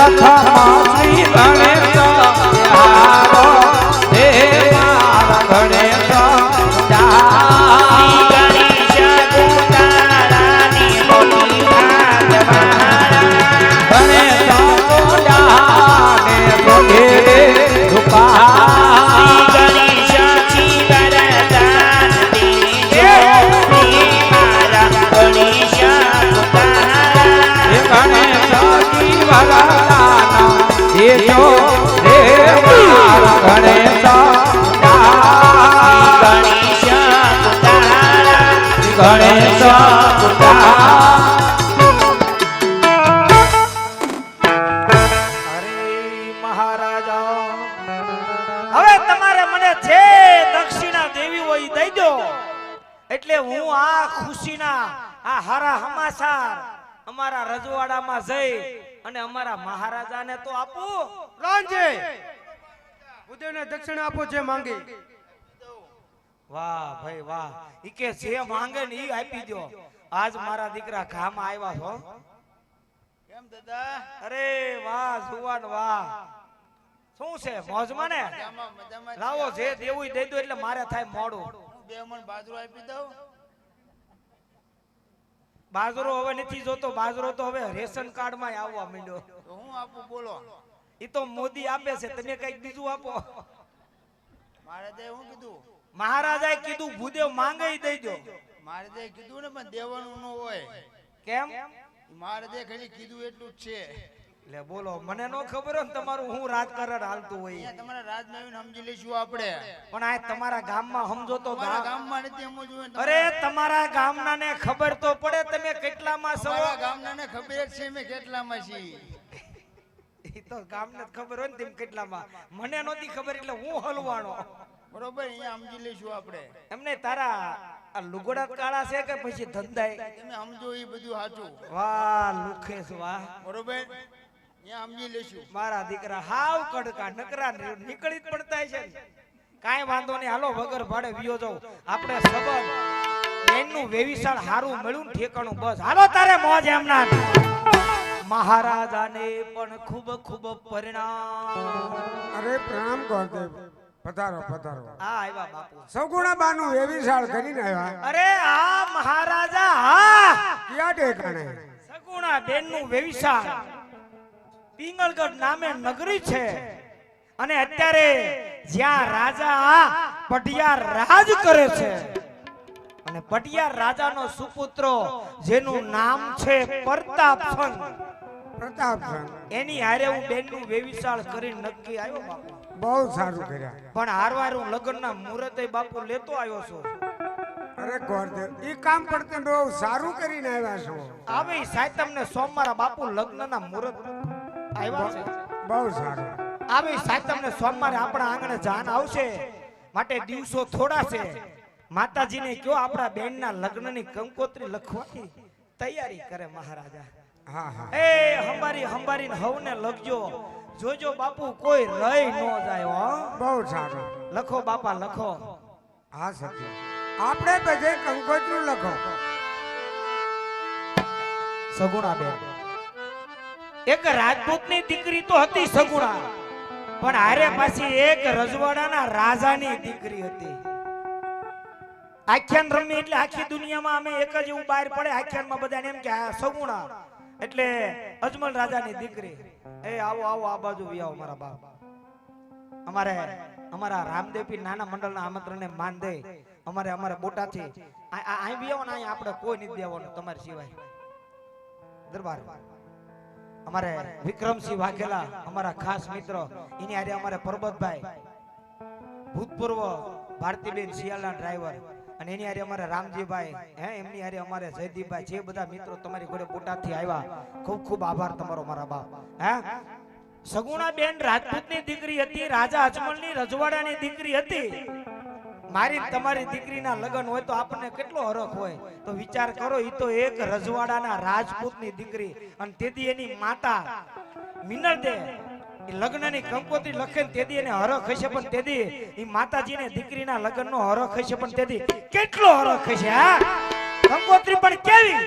પ્રથમ શ્રી ગણેશ હારો હે મારા ગણેશ એટલે હું આ ખુશીના આ હારા હમાસાર અમારા રજવાડામાં જઈ અને અમારા મહારાજાને તો આપું. રાણજી ઉદયને દક્ષિણ આપો જે માંગે. વાહ ભાઈ વાહ, ઈ કે જે માંગે ને ઈ આપી દો. આજ મારા દીકરા ગામ આવ્યા છો. કેમ દાદા? અરે વાહ જુવાન વાહ, શું છે મોજમાં ને? લાવો જે દેવું દઈ દો એટલે મારે થાય મોડું. 2 મણ બાજરો આપી દઉં. બાજરો હવે નથી જોતો, બાજરો તો હવે રેશન કાર્ડ માં આવવા માંડ્યો. તો હું આપું બોલો? ઈ તો મોદી આપે છે, તમે કઈક બીજું આપો. મારે દે હું કીધું? મહારાજાએ કીધું ભૂદેવ માંગે ઈ દઈ દો. મારે દે કીધું ને પણ દેવાનું ન હોય. કેમ? મારે દે ખાલી કીધું એટલું જ છે. લે બોલો, મને નો ખબર હોય ને તમારું હું રાજકારણ હાલતું હોય. અહીંયા તમારા રાજનવીન સમજી લઈશું આપણે. પણ આ તમારા ગામમાં સમજો તો ગામમાં નથી સમજવું. અરે તમારા ગામના ને ખબર તો પડે તમે કેટલામાં છો. તમારા ગામના ને ખબર છે મે કેટલામાં છીએ. ઈ તો ગામને ખબર હોય ને તેમ કેટલામાં. મને નહોતી ખબર એટલે હું હલવાણો. બરોબર, અહીંયા સમજી લઈશું આપણે. એમને તારા આ લુગડા કાળા છે કે પછી ધંધાય? તમે સમજો એ બધું સાચું. વાહ લુખેશ વાહ. બરોબર, અહીંયા સમજી લઈશું. મારા દીકરા હાવ કડકા નકરા નીકળી જ પડતા છે. કાંઈ વાંધો નહીં, હાલો વગર ભાડે વિયો જાવ. આપણે સંબંધ એનું વેવિશાળ હારું મળ્યું ઠેકાણું બસ. હાલો તારે મોજ એમના. મહારાજાને પણ ખૂબ ખૂબ પરિણામ. અરે પ્રણામ કરદેવ. પધારો પધારો. આ આવ્યા બાપુ. સગુણા બાનું વેવિશાળ કરીને આવ્યા. અરે આ મહારાજા હા ક્યાં ઠેકાણે? સગુણા બેન નું વેવિશાળ પિંગલગઢ નામે નગરી છે. અને અત્યારે જ્યાં રાજા પટિયાર રાજ કરે છે અને પટિયાર રાજાનો સુપુત્ર જેનું નામ છે પ્રતાપસંગ, એની હારે હું બેન નું વેવિશાળ કરીને નક્કી આવ્યો બાપુ. બહુ સારું કર્યા. પણ હારવાર હું લગ્નના મુહૂર્તે બાપુ લેતો આવ્યો છું. અરે ગોરદેવ ઈ કામ પડતે બહુ સારું કરીને આવ્યા છો. આવે સાહેબ તમને સોમવારે બાપુ લગ્નના મુહૂર્ત આવ્યા છે. બહુ સારું. આવે સાહેબ તમને સોમવારે આપણા આંગણે જાન આવશે, માટે દિવસો થોડા છે. માતાજીને કયો આપણા બેનના લગ્નની કંકોત્રી લખવાની તૈયારી કરે મહારાજા. હા હા. એ હંબારી હંબારીને હવને લખજો. જોજો બાપુ કોઈ રહી ન જાય હો. બહુ સારું. લખો બાપા લખો. હા સત્ય. આપણે બધે કંકોત્રી લખો. સગુણા બેન એક રાજપૂતની દીકરી તો હતી સગુણા, પણ હારે પાછી એક રજવાડાના રાજાની દીકરી હતી. આખ્યાન રમી એટલે આખી દુનિયામાં અમે એક જ એવું બહાર પડે આખ્યાનમાં બધાને એમ કે આ સગુણા એટલે અજમલ રાજાની દીકરી. એ આવો આવો આ બાજુ વી આવો મારા બાપ. અમારા રામદેવપીર નાના મંડળના આમંત્રણને માન દે. અમારે બોટાથી અહીં વી આવો ને અહીં આપણે કોઈ નથી દેવાનું તમારી સિવાય. દરબાર અમારે વિક્રમસિંહ વાઘેલા અમારા ખાસ મિત્ર, એની હારે અમારે પરબતભાઈ ભૂતપૂર્વ ભારતીબેન શિયાળના ડ્રાઈવર, અને એની હારે અમારે રામજીભાઈ એમની હારે અમારે જયદીપભાઈ, જે બધા મિત્રો તમારી ઘરે બોટાદથી આવ્યા, ખૂબ ખૂબ આભાર તમારો મારા બાપ. સગુણા બેન રાજપૂતની દીકરી હતી, રાજા અજમલની રજવાડાની દીકરી હતી. મારી તમારી દીકરીના લગ્ન હોય તો આપણને કેટલો હરખ હોય. તો વિચાર કરો, ઈ તો એક રજવાડાના રાજપૂતની દીકરી, અને તેથી એની માતા મિનળ દે લગ્નની કંકોત્રી લખે ને તેથી એને હરખ હશે, પણ તેથી ઈ માતાજીને દીકરીના લગ્નનો હરખ હશે, પણ તેથી કેટલો હરખ હશે. હા કંકોત્રી પણ કેવી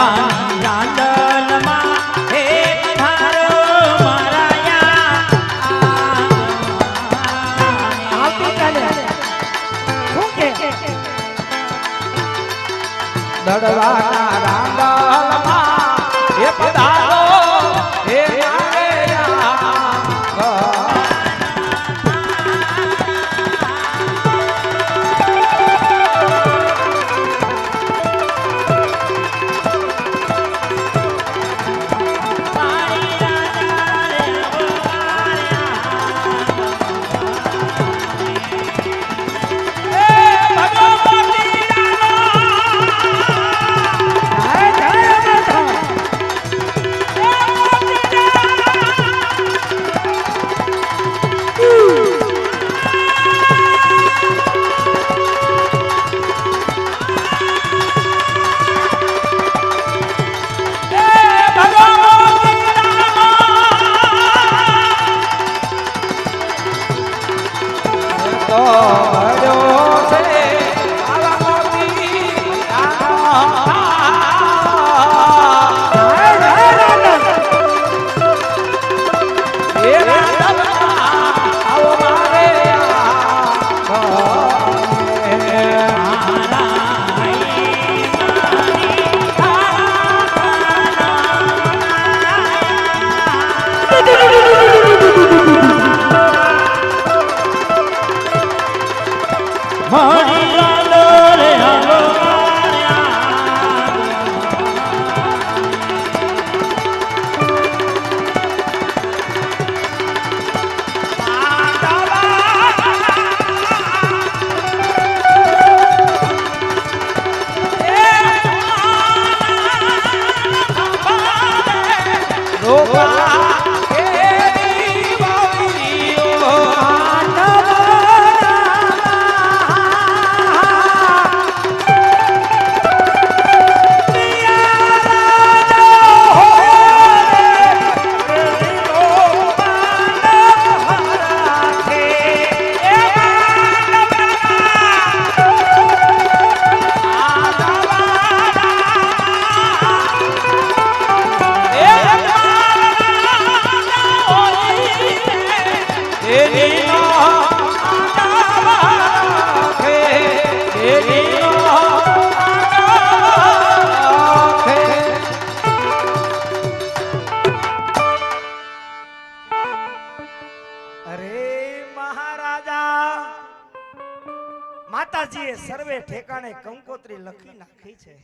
ધોળાની રાંદલમાં હે પધારો મારા આવતીકાલે શું કે દડવાના રાંદલમાં હે પધારો હે માતાજીએ સર્વે ઠેકાણે કંકોત્રી લખી નાખી છે.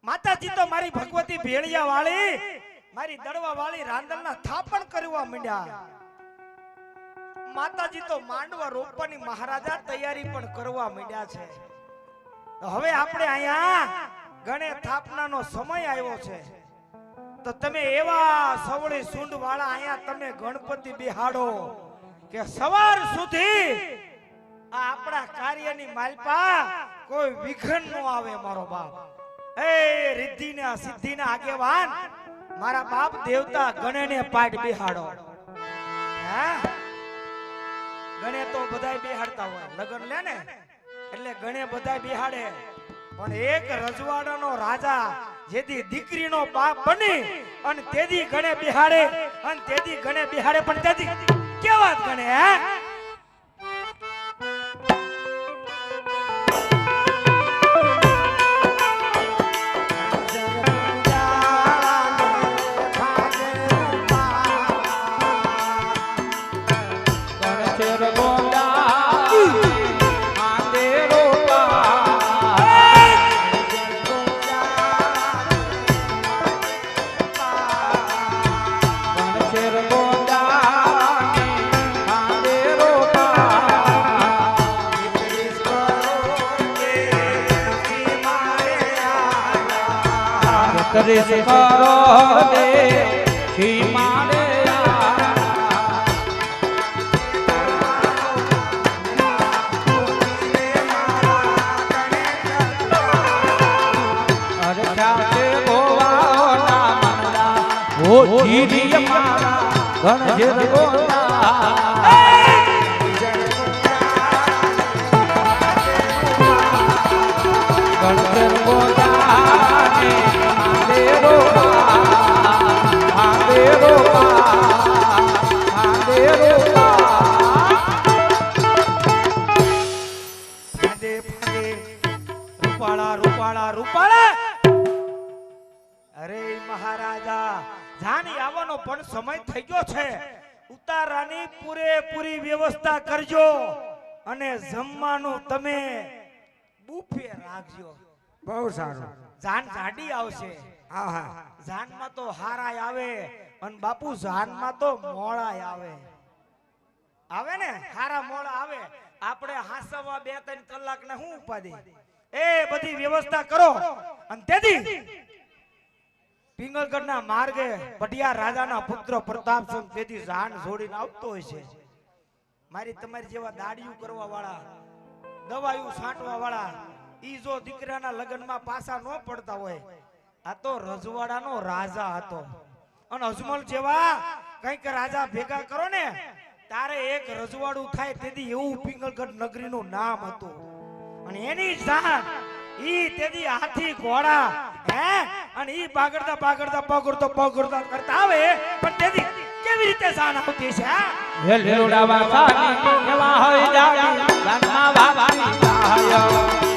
માતાજી તો મારી ભગવતી ભેળિયા વાળી, મારી દડવા વાળી રાંદલના થાપણ કરવા માંડ્યા. માતાજી તો માંડવા રોપવાની મહારાજા તૈયારી પણ કરવા માંડ્યા છે. હવે આપણે અહીંયા ગણે થાપનાનો સમય આવ્યો છે, તો તમે એવા સવળી સૂંઢ વાળા અહીંયા તમે ગણપતિ બિહાડો કે સવાર સુધી આ આપણા કાર્યની માલપા કોઈ વિઘન ન આવે. મારો બાપ એ રિદ્ધિના સિદ્ધિના આગેવાન મારા બાપ દેવતા ગણેને પાટ બિહાડો. હા, ગણે તો બધાય બિહાડતા હોય, લગન લે ને એટલે ગણે બધાય બિહાડે, પણ એક રજવાડાનો રાજા જેથી દીકરીનો બાપ બની અને તેદી ગણે બિહાડે, અને તેદી ગણે બિહાડે, પણ તેદી કેવા ગણે હે. કરીશ કરો દે છી મારે અરે ચાતે ગોવાના મનલા ઓ જીરી મારા ગણજર ગોતા ગણજર ગોતા રોપા માંડે રોપા ફાંદે ફાંદે રૂપાળા રૂપાળા રૂપાળા અરે મહારાજા જાની આવવાનો પણ સમય થઈ ગયો છે ઉતારાની પૂરેપૂરી વ્યવસ્થા કરજો અને જમવાનું તમે બુફે રાખજો બહુ સારું. જાન જાડી આવશે હા હા જાનમાં તો હારાય આવે અને બાપુ જાનમાં તો મોળાય આવે આવે ને હારા મોળા આવે આપણે હાસવા 2-3 કલાક ને હું ઉપાડી એ બધી વ્યવસ્થા કરો અને તેથી પિંગલગઢના માર્ગે પટિયા રાજાના પુત્ર પ્રતાપસિંહ તેથી જાન જોડીને આવતો હોય છે મારી તમારી જેવા દાડિયું કરવા વાળા દવાયું છાંટવા વાળા ઈ જો દીકરાના લગ્નમાં પાછા ન પડતા હોય આ તો રજવાડાનો રાજા હતો અને અજમલ જેવા કંઈક રાજા ભેગા કરો ને તારે એક રજવાડું થાય તેથી એવું પિંગલગઢ નગરીનું નામ હતું અને એની જાન ઈ તેથી હાથી ઘોડા હે અને ઈ પાગડતા પાગડતા પગડતા કરતા આવે પણ તેથી કેવી રીતે જાન આવતી છે હે લેવડા વાસાની એવા હોય જાડી જન્મા વાવાની સહાય